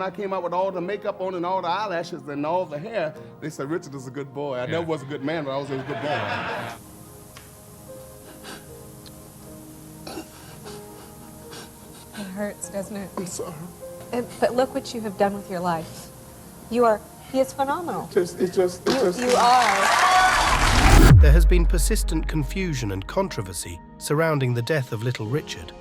I came out with all the makeup on and all the eyelashes and all the hair, they said, Richard is a good boy. I never was a good man, but I was a good boy. It hurts, doesn't it? I'm sorry. But look what you have done with your life. He is phenomenal. You are. There has been persistent confusion and controversy surrounding the death of little Richard.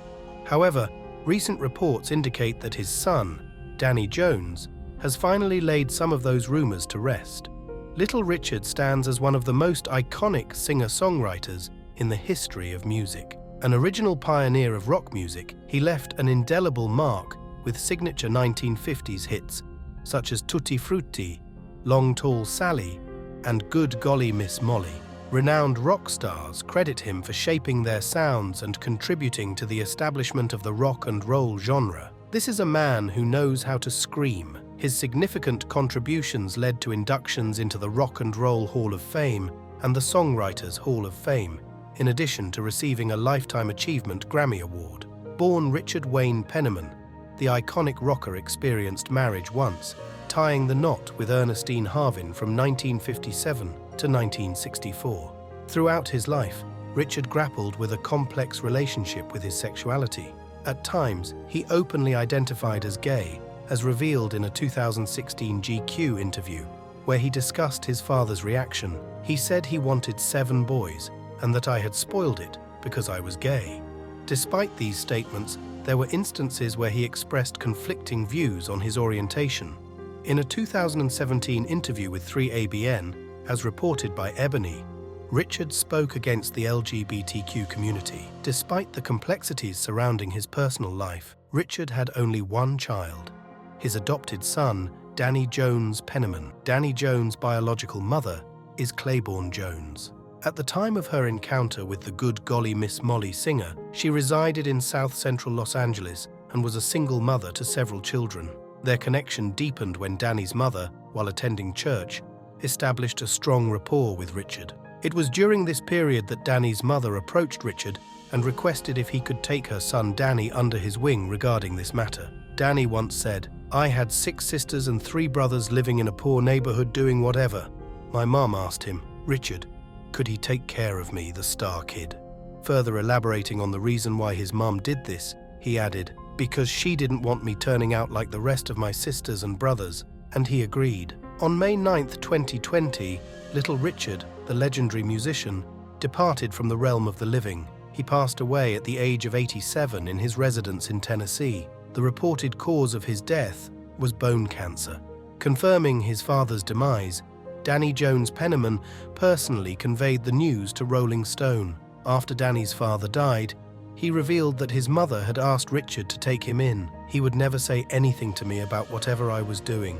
However, recent reports indicate that his son, Danny Jones, has finally laid some of those rumors to rest. Little Richard stands as one of the most iconic singer-songwriters in the history of music. An original pioneer of rock music, he left an indelible mark with signature 1950s hits such as Tutti Frutti, Long Tall Sally, and Good Golly Miss Molly. Renowned rock stars credit him for shaping their sounds and contributing to the establishment of the rock and roll genre. This is a man who knows how to scream. His significant contributions led to inductions into the Rock and Roll Hall of Fame and the Songwriters Hall of Fame, in addition to receiving a Lifetime Achievement Grammy Award. Born Richard Wayne Penniman, the iconic rocker experienced marriage once, tying the knot with Ernestine Harvin from 1957 to 1964. Throughout his life, Richard grappled with a complex relationship with his sexuality. At times, he openly identified as gay, as revealed in a 2016 GQ interview, where he discussed his father's reaction. He said he wanted 7 boys, and that I had spoiled it because I was gay. Despite these statements, there were instances where he expressed conflicting views on his orientation. In a 2017 interview with 3ABN, as reported by Ebony, Richard spoke against the LGBTQ community. Despite the complexities surrounding his personal life, Richard had only one child, his adopted son, Danny Jones Penniman. Danny Jones' biological mother is Claiborne Jones. At the time of her encounter with the Good Golly Miss Molly singer, she resided in South Central Los Angeles and was a single mother to several children. Their connection deepened when Danny's mother, while attending church, established a strong rapport with Richard. It was during this period that Danny's mother approached Richard and requested if he could take her son Danny under his wing regarding this matter. Danny once said, "I had 6 sisters and 3 brothers living in a poor neighborhood doing whatever. My mom asked him, 'Richard, could he take care of me, the star kid?'" Further elaborating on the reason why his mom did this, he added, "Because she didn't want me turning out like the rest of my sisters and brothers," and he agreed. On May 9th, 2020, Little Richard, the legendary musician, departed from the realm of the living. He passed away at the age of 87 in his residence in Tennessee. The reported cause of his death was bone cancer. Confirming his father's demise, Danny Jones Penniman personally conveyed the news to Rolling Stone. After Danny's father died, he revealed that his mother had asked Richard to take him in. "He would never say anything to me about whatever I was doing.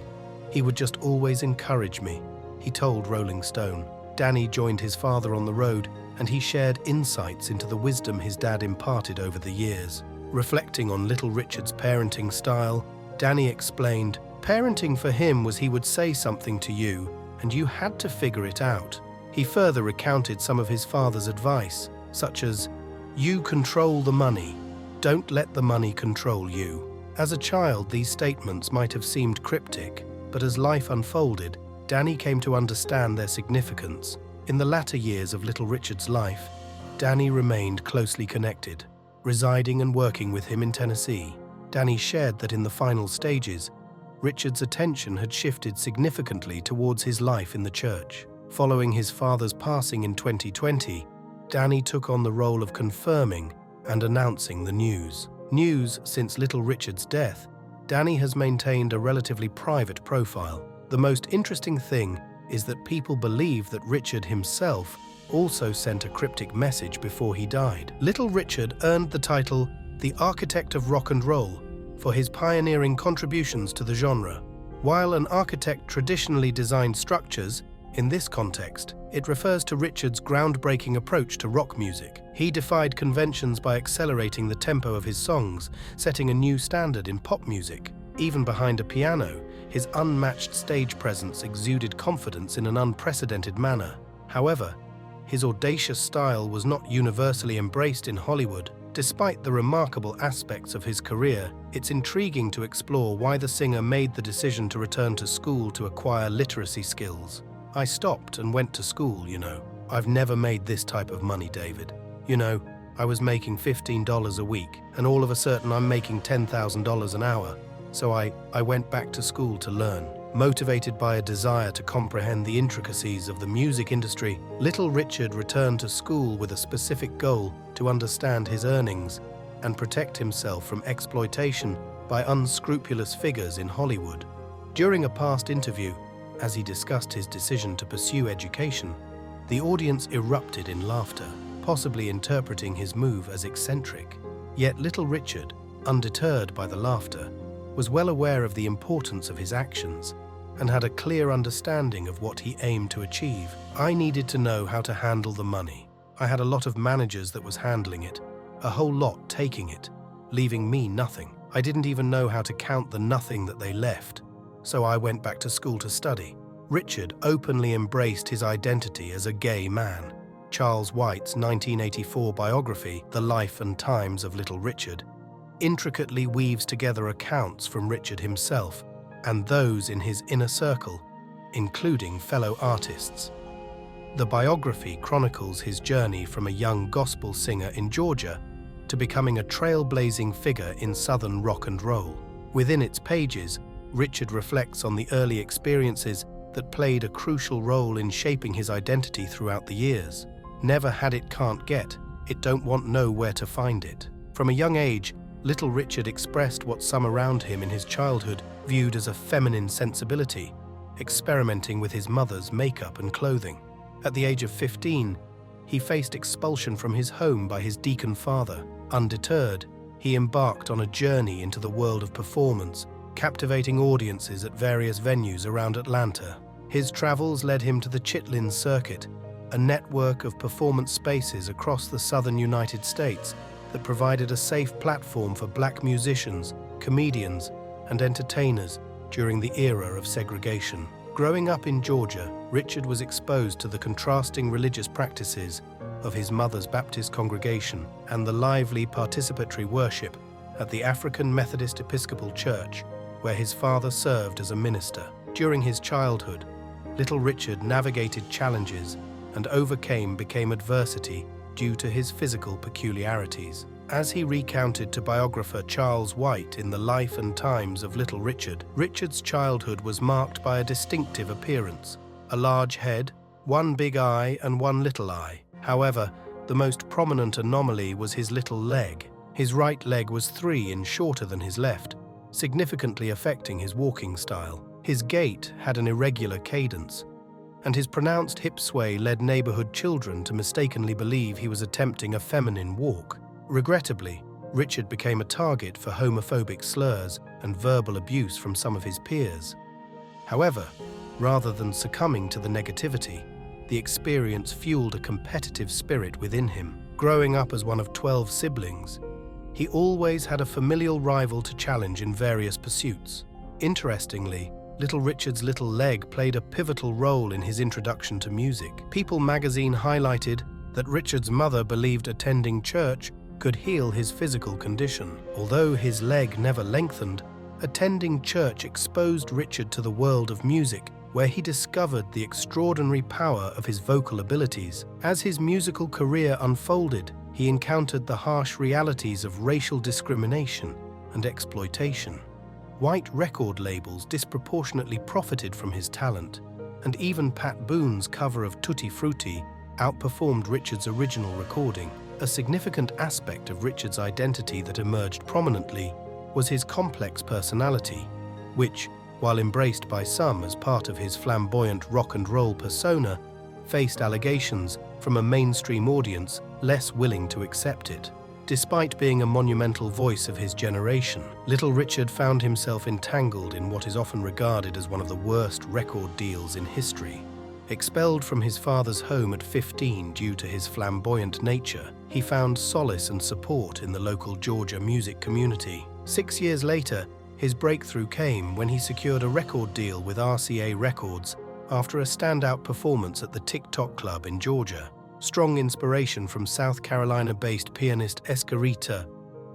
He would just always encourage me," he told Rolling Stone. Danny joined his father on the road, and he shared insights into the wisdom his dad imparted over the years. Reflecting on Little Richard's parenting style, Danny explained, "Parenting for him was he would say something to you, and you had to figure it out." He further recounted some of his father's advice, such as, "You control the money, don't let the money control you." As a child, these statements might have seemed cryptic, but as life unfolded, Danny came to understand their significance. In the latter years of Little Richard's life, Danny remained closely connected, residing and working with him in Tennessee. Danny shared that in the final stages, Richard's attention had shifted significantly towards his life in the church. Following his father's passing in 2020, Danny took on the role of confirming and announcing the news. Since Little Richard's death, Danny has maintained a relatively private profile. The most interesting thing is that people believe that Richard himself also sent a cryptic message before he died. Little Richard earned the title the Architect of Rock and Roll for his pioneering contributions to the genre. While an architect traditionally designed structures, in this context, it refers to Richard's groundbreaking approach to rock music. He defied conventions by accelerating the tempo of his songs, setting a new standard in pop music. Even behind a piano, his unmatched stage presence exuded confidence in an unprecedented manner. However, his audacious style was not universally embraced in Hollywood. Despite the remarkable aspects of his career, it's intriguing to explore why the singer made the decision to return to school to acquire literacy skills. "I stopped and went to school, you know. I've never made this type of money, David. You know, I was making $15 a week, and all of a sudden I'm making $10,000 an hour. So I went back to school to learn." Motivated by a desire to comprehend the intricacies of the music industry, little Richard returned to school with a specific goal to understand his earnings and protect himself from exploitation by unscrupulous figures in Hollywood. During a past interview, as he discussed his decision to pursue education, the audience erupted in laughter, possibly interpreting his move as eccentric. Yet little Richard, undeterred by the laughter, was well aware of the importance of his actions and had a clear understanding of what he aimed to achieve. "I needed to know how to handle the money. I had a lot of managers that was handling it, a whole lot taking it, leaving me nothing. I didn't even know how to count the nothing that they left, so I went back to school to study." Richard openly embraced his identity as a gay man. Charles White's 1984 biography, The Life and Times of Little Richard, intricately weaves together accounts from Richard himself and those in his inner circle, including fellow artists. The biography chronicles his journey from a young gospel singer in Georgia to becoming a trailblazing figure in Southern rock and roll. Within its pages, Richard reflects on the early experiences that played a crucial role in shaping his identity throughout the years. "Never had it, can't get it, don't want know where to find it." From a young age, little Richard expressed what some around him in his childhood viewed as a feminine sensibility, experimenting with his mother's makeup and clothing. At the age of 15, he faced expulsion from his home by his deacon father. Undeterred, he embarked on a journey into the world of performance, captivating audiences at various venues around Atlanta. His travels led him to the Chitlin Circuit, a network of performance spaces across the southern United States that provided a safe platform for black musicians, comedians, and entertainers during the era of segregation. Growing up in Georgia, Richard was exposed to the contrasting religious practices of his mother's Baptist congregation and the lively participatory worship at the African Methodist Episcopal Church, where his father served as a minister. During his childhood, little Richard navigated challenges and became adversity due to his physical peculiarities. As he recounted to biographer Charles White in The Life and Times of Little Richard, Richard's childhood was marked by a distinctive appearance: a large head, one big eye and one little eye. However, the most prominent anomaly was his little leg. His right leg was 3 inches shorter than his left, significantly affecting his walking style. His gait had an irregular cadence, and his pronounced hip sway led neighborhood children to mistakenly believe he was attempting a feminine walk. Regrettably, Richard became a target for homophobic slurs and verbal abuse from some of his peers. However, rather than succumbing to the negativity, the experience fueled a competitive spirit within him. Growing up as one of 12 siblings, he always had a familial rival to challenge in various pursuits. Interestingly, little Richard's little leg played a pivotal role in his introduction to music. People magazine highlighted that Richard's mother believed attending church could heal his physical condition. Although his leg never lengthened, attending church exposed Richard to the world of music, where he discovered the extraordinary power of his vocal abilities. As his musical career unfolded, he encountered the harsh realities of racial discrimination and exploitation. White record labels disproportionately profited from his talent, and even Pat Boone's cover of Tutti Frutti outperformed Richard's original recording. A significant aspect of Richard's identity that emerged prominently was his complex personality, which, while embraced by some as part of his flamboyant rock and roll persona, faced allegations from a mainstream audience less willing to accept it. Despite being a monumental voice of his generation, little Richard found himself entangled in what is often regarded as one of the worst record deals in history. Expelled from his father's home at 15 due to his flamboyant nature, he found solace and support in the local Georgia music community. 6 years later, his breakthrough came when he secured a record deal with RCA Records after a standout performance at the TikTok Club in Georgia. strong inspiration from South Carolina-based pianist Escarita.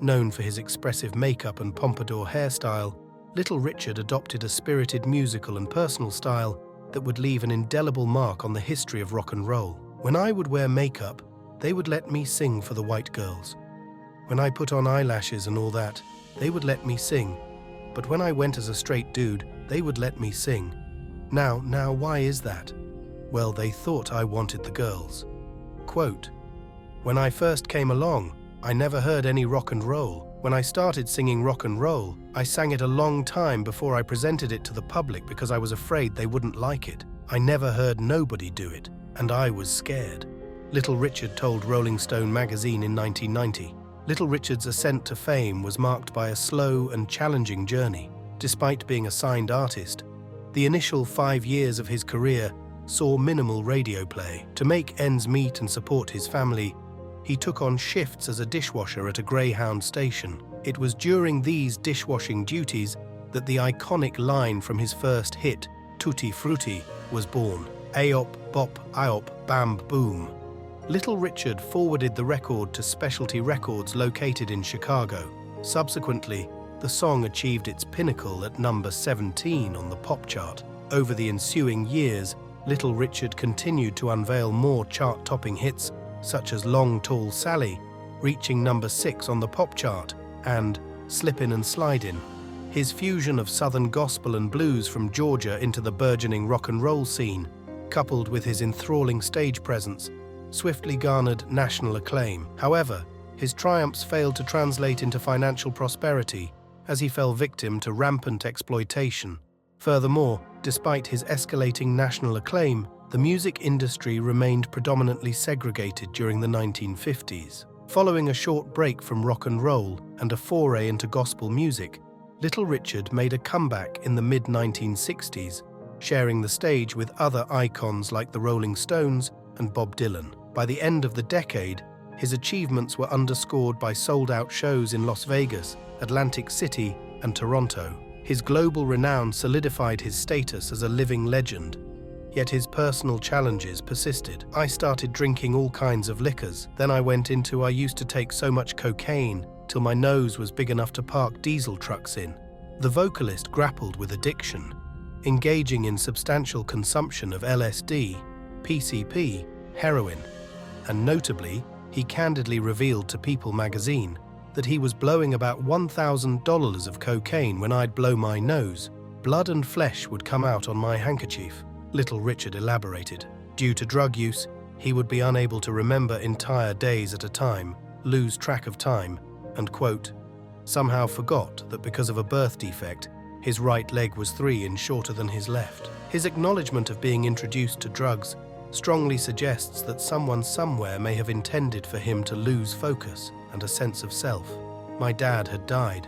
Known for his expressive makeup and pompadour hairstyle, Little Richard adopted a spirited musical and personal style that would leave an indelible mark on the history of rock and roll. When I would wear makeup, they would let me sing for the white girls. When I put on eyelashes and all that, they would let me sing. But when I went as a straight dude, they would let me sing. Now, why is that? Well, they thought I wanted the girls. Quote, "When I first came along, I never heard any rock and roll. When I started singing rock and roll, I sang it a long time before I presented it to the public because I was afraid they wouldn't like it. I never heard nobody do it, and I was scared." Little Richard told Rolling Stone magazine in 1990. Little Richard's ascent to fame was marked by a slow and challenging journey. Despite being a signed artist, the initial 5 years of his career saw minimal radio play. To make ends meet and support his family, he took on shifts as a dishwasher at a Greyhound station. It was during these dishwashing duties that the iconic line from his first hit, Tutti Frutti, was born. Aop, bop, iop, bam, boom. Little Richard forwarded the record to Specialty Records located in Chicago. Subsequently, the song achieved its pinnacle at number 17 on the pop chart. Over the ensuing years, Little Richard continued to unveil more chart-topping hits, such as Long Tall Sally, reaching number 6 on the pop chart, and Slippin' and Slidin'. His fusion of Southern gospel and blues from Georgia into the burgeoning rock and roll scene, coupled with his enthralling stage presence, swiftly garnered national acclaim. However, his triumphs failed to translate into financial prosperity, as he fell victim to rampant exploitation. Furthermore, despite his escalating national acclaim, the music industry remained predominantly segregated during the 1950s. Following a short break from rock and roll and a foray into gospel music, Little Richard made a comeback in the mid-1960s, sharing the stage with other icons like the Rolling Stones and Bob Dylan. By the end of the decade, his achievements were underscored by sold-out shows in Las Vegas, Atlantic City, and Toronto. His global renown solidified his status as a living legend, yet his personal challenges persisted. "I started drinking all kinds of liquors. Then I went into I used to take so much cocaine till my nose was big enough to park diesel trucks in." The vocalist grappled with addiction, engaging in substantial consumption of LSD, PCP, heroin, and notably, he candidly revealed to People magazine that he was blowing about $1,000 of cocaine when I'd blow my nose. Blood and flesh would come out on my handkerchief. Little Richard elaborated. Due to drug use, he would be unable to remember entire days at a time, lose track of time, and, quote, somehow forgot that because of a birth defect, his right leg was 3 inches shorter than his left. His acknowledgement of being introduced to drugs strongly suggests that someone somewhere may have intended for him to lose focus and a sense of self. "My dad had died.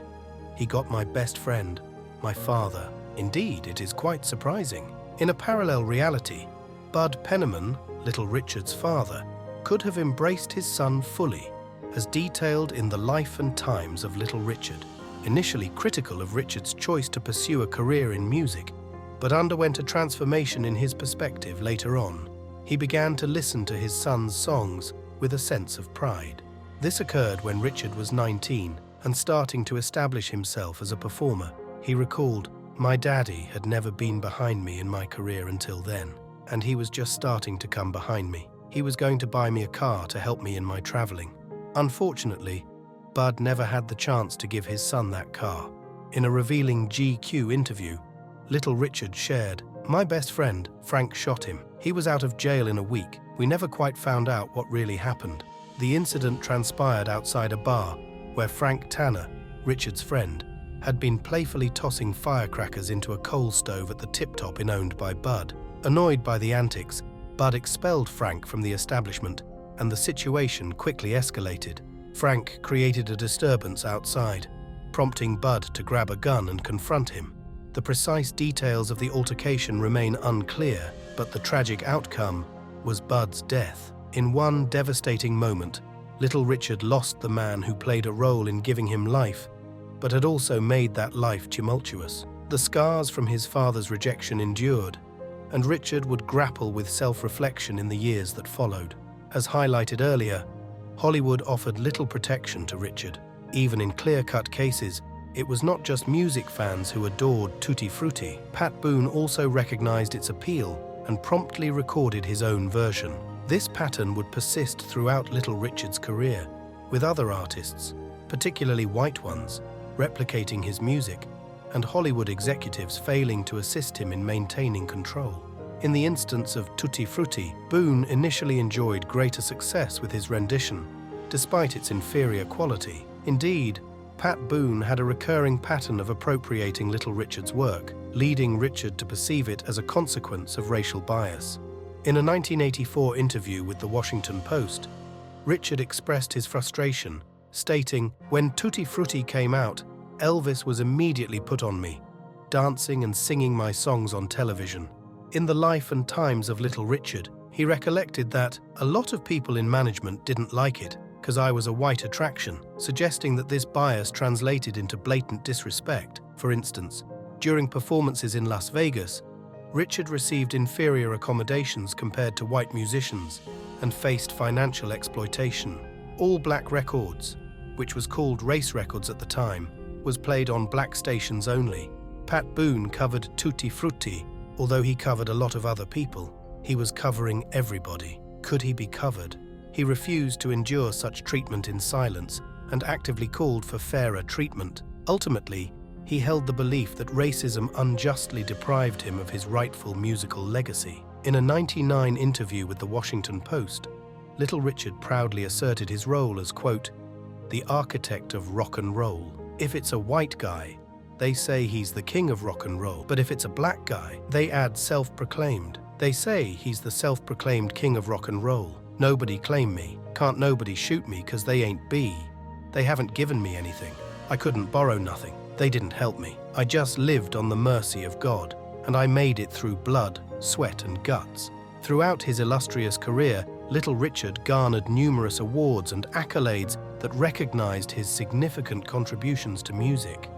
He got my best friend, my father." Indeed, it is quite surprising. In a parallel reality, Bud Penniman, Little Richard's father, could have embraced his son fully, as detailed in the life and times of Little Richard. Initially critical of Richard's choice to pursue a career in music, but underwent a transformation in his perspective later on. He began to listen to his son's songs with a sense of pride. This occurred when Richard was 19 and starting to establish himself as a performer. He recalled, "My daddy had never been behind me in my career until then, and he was just starting to come behind me. He was going to buy me a car to help me in my traveling. Unfortunately, Bud never had the chance to give his son that car." In a revealing GQ interview, Little Richard shared, "My best friend, Frank, shot him. He was out of jail in a week. We never quite found out what really happened." The incident transpired outside a bar where Frank Tanner, Richard's friend, had been playfully tossing firecrackers into a coal stove at the Tip Top Inn owned by Bud. Annoyed by the antics, Bud expelled Frank from the establishment, and the situation quickly escalated. Frank created a disturbance outside, prompting Bud to grab a gun and confront him. The precise details of the altercation remain unclear, but the tragic outcome was Bud's death. In one devastating moment, Little Richard lost the man who played a role in giving him life, but had also made that life tumultuous. The scars from his father's rejection endured, and Richard would grapple with self-reflection in the years that followed. As highlighted earlier, Hollywood offered little protection to Richard. Even in clear-cut cases, it was not just music fans who adored Tutti Frutti. Pat Boone also recognized its appeal and promptly recorded his own version. This pattern would persist throughout Little Richard's career, with other artists, particularly white ones, replicating his music, and Hollywood executives failing to assist him in maintaining control. In the instance of Tutti Frutti, Boone initially enjoyed greater success with his rendition, despite its inferior quality. Indeed, Pat Boone had a recurring pattern of appropriating Little Richard's work, leading Richard to perceive it as a consequence of racial bias. In a 1984 interview with the Washington Post, Richard expressed his frustration, stating, "When Tutti Frutti came out, Elvis was immediately put on me, dancing and singing my songs on television." In the life and times of Little Richard, he recollected that a lot of people in management didn't like it because I was a white attraction, suggesting that this bias translated into blatant disrespect. For instance, during performances in Las Vegas, Richard received inferior accommodations compared to white musicians and faced financial exploitation. All Black Records, which was called Race Records at the time, was played on black stations only. Pat Boone covered Tutti Frutti. Although he covered a lot of other people, he was covering everybody. Could he be covered? He refused to endure such treatment in silence and actively called for fairer treatment. Ultimately, he held the belief that racism unjustly deprived him of his rightful musical legacy. In a 1999 interview with the Washington Post, Little Richard proudly asserted his role as, quote, "the architect of rock and roll. If it's a white guy, they say he's the king of rock and roll, but if it's a black guy, they add self-proclaimed. They say he's the self-proclaimed king of rock and roll. Nobody claim me. Can't nobody shoot me because they ain't B. They haven't given me anything. I couldn't borrow nothing. They didn't help me. I just lived on the mercy of God, and I made it through blood, sweat, and guts." Throughout his illustrious career, Little Richard garnered numerous awards and accolades that recognized his significant contributions to music.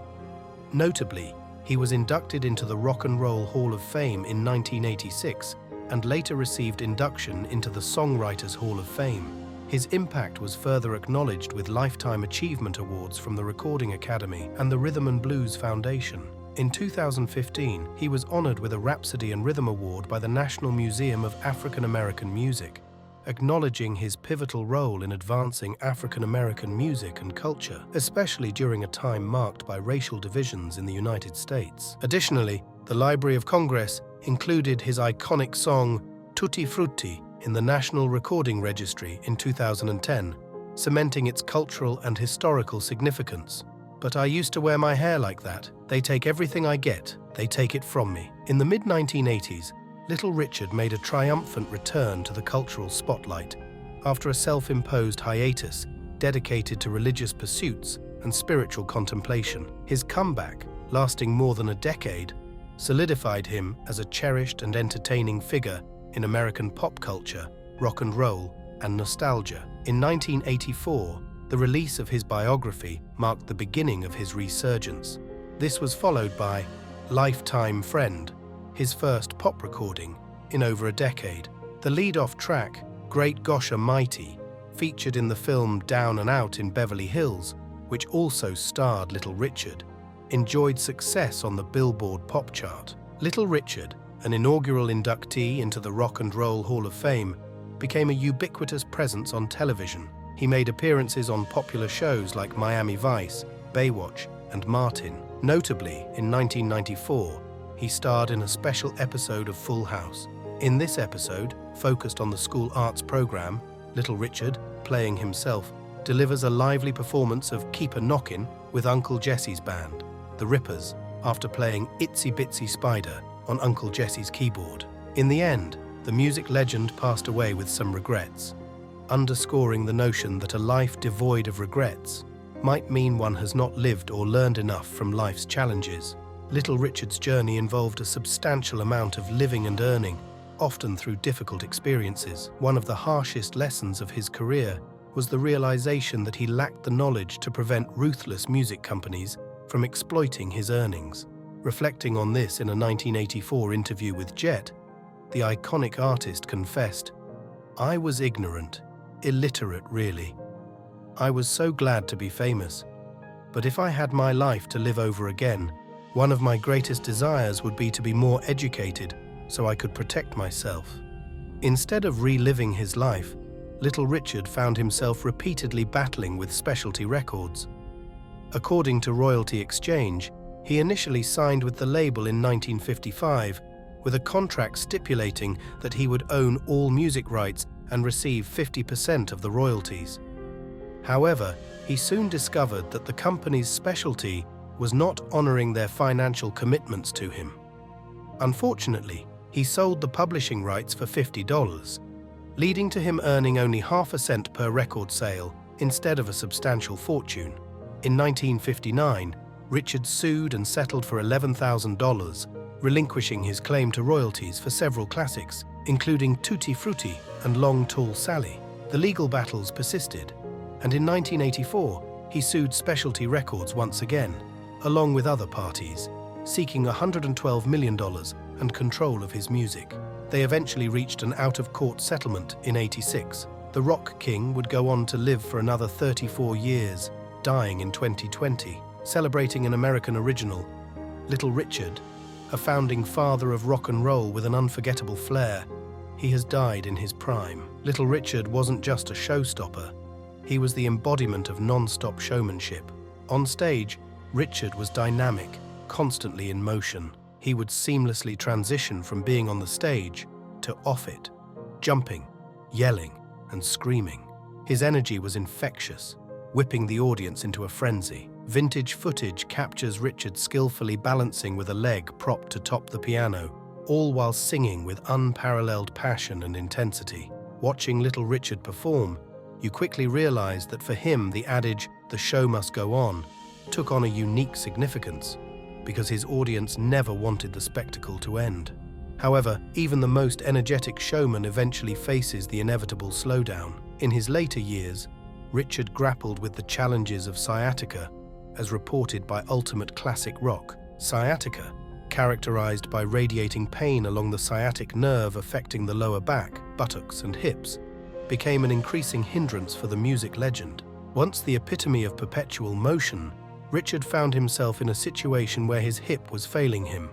Notably, he was inducted into the Rock and Roll Hall of Fame in 1986 and later received induction into the Songwriters Hall of Fame. His impact was further acknowledged with Lifetime Achievement Awards from the Recording Academy and the Rhythm and Blues Foundation. In 2015, he was honored with a Rhapsody and Rhythm Award by the National Museum of African American Music, acknowledging his pivotal role in advancing African American music and culture, especially during a time marked by racial divisions in the United States. Additionally, the Library of Congress included his iconic song Tutti Frutti in the National Recording Registry in 2010, cementing its cultural and historical significance. "But I used to wear my hair like that. They take everything I get. They take it from me." In the mid-1980s, Little Richard made a triumphant return to the cultural spotlight after a self-imposed hiatus dedicated to religious pursuits and spiritual contemplation. His comeback, lasting more than a decade, solidified him as a cherished and entertaining figure in American pop culture, rock and roll, and nostalgia. In 1984, the release of his biography marked the beginning of his resurgence. This was followed by Lifetime Friend, his first pop recording in over a decade. The lead-off track, Great Gosh Almighty, featured in the film Down and Out in Beverly Hills, which also starred Little Richard, enjoyed success on the Billboard pop chart. Little Richard, an inaugural inductee into the Rock and Roll Hall of Fame, became a ubiquitous presence on television. He made appearances on popular shows like Miami Vice, Baywatch, and Martin. Notably, in 1994, he starred in a special episode of Full House. In this episode, focused on the school arts program, Little Richard, playing himself, delivers a lively performance of Keep a Knockin' with Uncle Jesse's band, the Rippers, after playing Itsy Bitsy Spider on Uncle Jesse's keyboard. In the end, the music legend passed away with some regrets, underscoring the notion that a life devoid of regrets might mean one has not lived or learned enough from life's challenges. Little Richard's journey involved a substantial amount of living and earning, often through difficult experiences. One of the harshest lessons of his career was the realization that he lacked the knowledge to prevent ruthless music companies from exploiting his earnings. Reflecting on this in a 1984 interview with Jet, the iconic artist confessed, "I was ignorant. illiterate really. I was so glad to be famous. But if I had my life to live over again, one of my greatest desires would be to be more educated so I could protect myself. Instead of reliving his life, Little Richard found himself repeatedly battling with specialty records. According to Royalty Exchange, he initially signed with the label in 1955 with a contract stipulating that he would own all music rights and receive 50% of the royalties. However, he soon discovered that the company's specialty was not honoring their financial commitments to him. Unfortunately, he sold the publishing rights for $50, leading to him earning only half a cent per record sale instead of a substantial fortune. In 1959, Richard sued and settled for $11,000, relinquishing his claim to royalties for several classics, including Tutti Frutti and Long Tall Sally. The legal battles persisted, and in 1984, he sued Specialty Records once again, along with other parties, seeking $112 million and control of his music. They eventually reached an out-of-court settlement in '86. The Rock King would go on to live for another 34 years, dying in 2020. Celebrating an American original, Little Richard, a founding father of rock and roll with an unforgettable flair, he has died in his prime. Little Richard wasn't just a showstopper. He was the embodiment of non-stop showmanship. On stage, Richard was dynamic, constantly in motion. He would seamlessly transition from being on the stage to off it, jumping, yelling, and screaming. His energy was infectious, whipping the audience into a frenzy. Vintage footage captures Richard skillfully balancing with a leg propped atop the piano, all while singing with unparalleled passion and intensity. Watching Little Richard perform, you quickly realize that for him the adage, "the show must go on," took on a unique significance, because his audience never wanted the spectacle to end. However, even the most energetic showman eventually faces the inevitable slowdown. In his later years, Richard grappled with the challenges of sciatica, as reported by Ultimate Classic Rock. Sciatica, characterized by radiating pain along the sciatic nerve affecting the lower back, buttocks, and hips, became an increasing hindrance for the music legend. Once the epitome of perpetual motion, Richard found himself in a situation where his hip was failing him,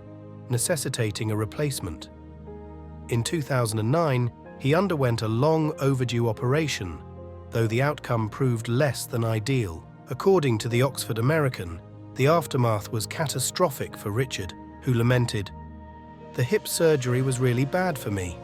necessitating a replacement. In 2009, he underwent a long overdue operation, though the outcome proved less than ideal. According to the Oxford American, the aftermath was catastrophic for Richard, who lamented, "The hip surgery was really bad for me.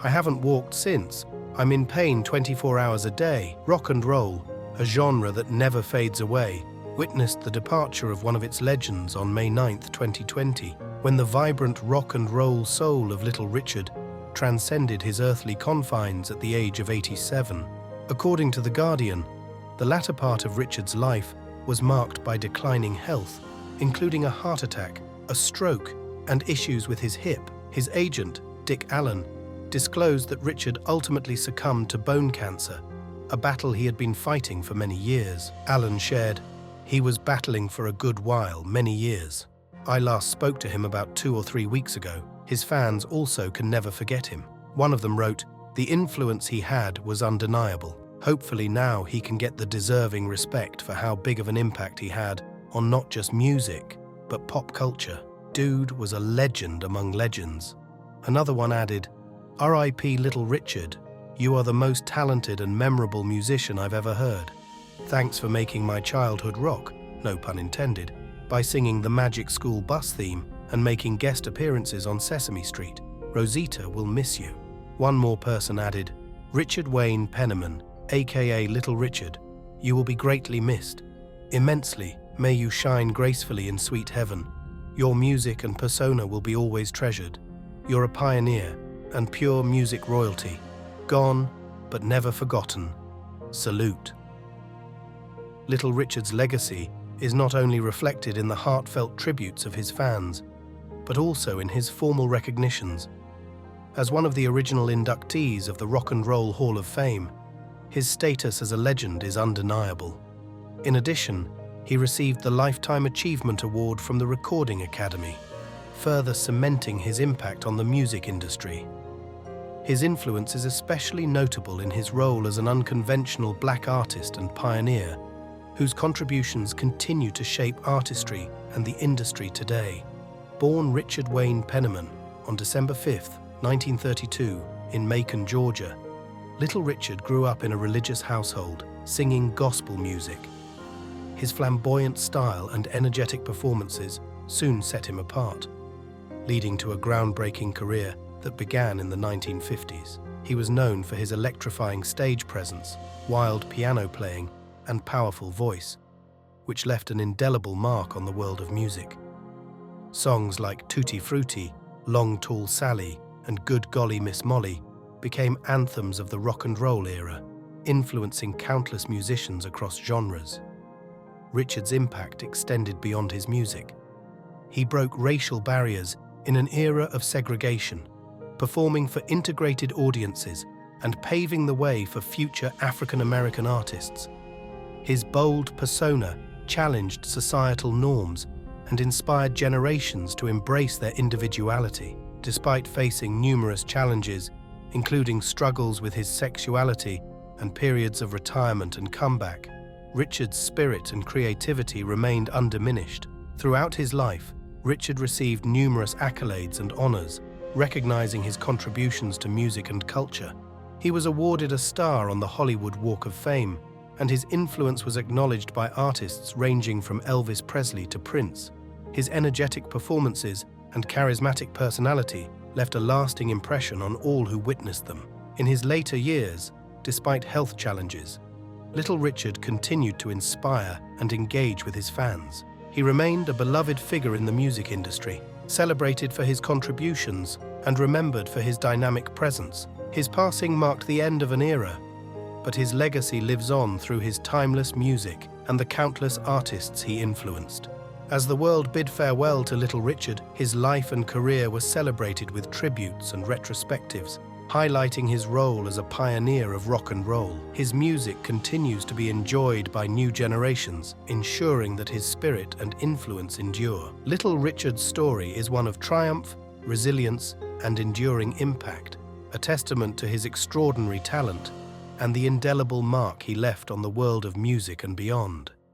I haven't walked since. I'm in pain 24 hours a day." Rock and roll, a genre that never fades away, witnessed the departure of one of its legends on May 9, 2020, when the vibrant rock and roll soul of Little Richard transcended his earthly confines at the age of 87. According to The Guardian, the latter part of Richard's life was marked by declining health, including a heart attack, a stroke, and issues with his hip. His agent, Dick Allen, disclosed that Richard ultimately succumbed to bone cancer, a battle he had been fighting for many years. Allen shared, "He was battling for a good while, many years. I last spoke to him about 2 or 3 weeks ago. His fans also can never forget him." One of them wrote, "The influence he had was undeniable. Hopefully now he can get the deserving respect for how big of an impact he had on not just music, but pop culture. Dude was a legend among legends." Another one added, "R.I.P. Little Richard, you are the most talented and memorable musician I've ever heard. Thanks for making my childhood rock, no pun intended, by singing the Magic School Bus theme and making guest appearances on Sesame Street. Rosita will miss you." One more person added, "Richard Wayne Penniman, aka Little Richard, you will be greatly missed. Immensely, may you shine gracefully in sweet heaven. Your music and persona will be always treasured. You're a pioneer and pure music royalty. Gone, but never forgotten. Salute." Little Richard's legacy is not only reflected in the heartfelt tributes of his fans, but also in his formal recognitions. As one of the original inductees of the Rock and Roll Hall of Fame, his status as a legend is undeniable. In addition, he received the Lifetime Achievement Award from the Recording Academy, further cementing his impact on the music industry. His influence is especially notable in his role as an unconventional black artist and pioneer, whose contributions continue to shape artistry and the industry today. Born Richard Wayne Penniman on December 5, 1932, in Macon, Georgia, Little Richard grew up in a religious household, singing gospel music. His flamboyant style and energetic performances soon set him apart, leading to a groundbreaking career that began in the 1950s. He was known for his electrifying stage presence, wild piano playing, and powerful voice, which left an indelible mark on the world of music. Songs like Tutti Frutti, Long Tall Sally, and Good Golly Miss Molly became anthems of the rock and roll era, influencing countless musicians across genres. Richard's impact extended beyond his music. He broke racial barriers in an era of segregation, performing for integrated audiences and paving the way for future African-American artists. His bold persona challenged societal norms and inspired generations to embrace their individuality. Despite facing numerous challenges, including struggles with his sexuality and periods of retirement and comeback, Richard's spirit and creativity remained undiminished. Throughout his life, Richard received numerous accolades and honors, recognizing his contributions to music and culture. He was awarded a star on the Hollywood Walk of Fame, and his influence was acknowledged by artists ranging from Elvis Presley to Prince. His energetic performances and charismatic personality left a lasting impression on all who witnessed them. In his later years, despite health challenges, Little Richard continued to inspire and engage with his fans. He remained a beloved figure in the music industry, celebrated for his contributions and remembered for his dynamic presence. His passing marked the end of an era, but his legacy lives on through his timeless music and the countless artists he influenced. As the world bid farewell to Little Richard, his life and career were celebrated with tributes and retrospectives, highlighting his role as a pioneer of rock and roll. His music continues to be enjoyed by new generations, ensuring that his spirit and influence endure. Little Richard's story is one of triumph, resilience, and enduring impact, a testament to his extraordinary talent and the indelible mark he left on the world of music and beyond.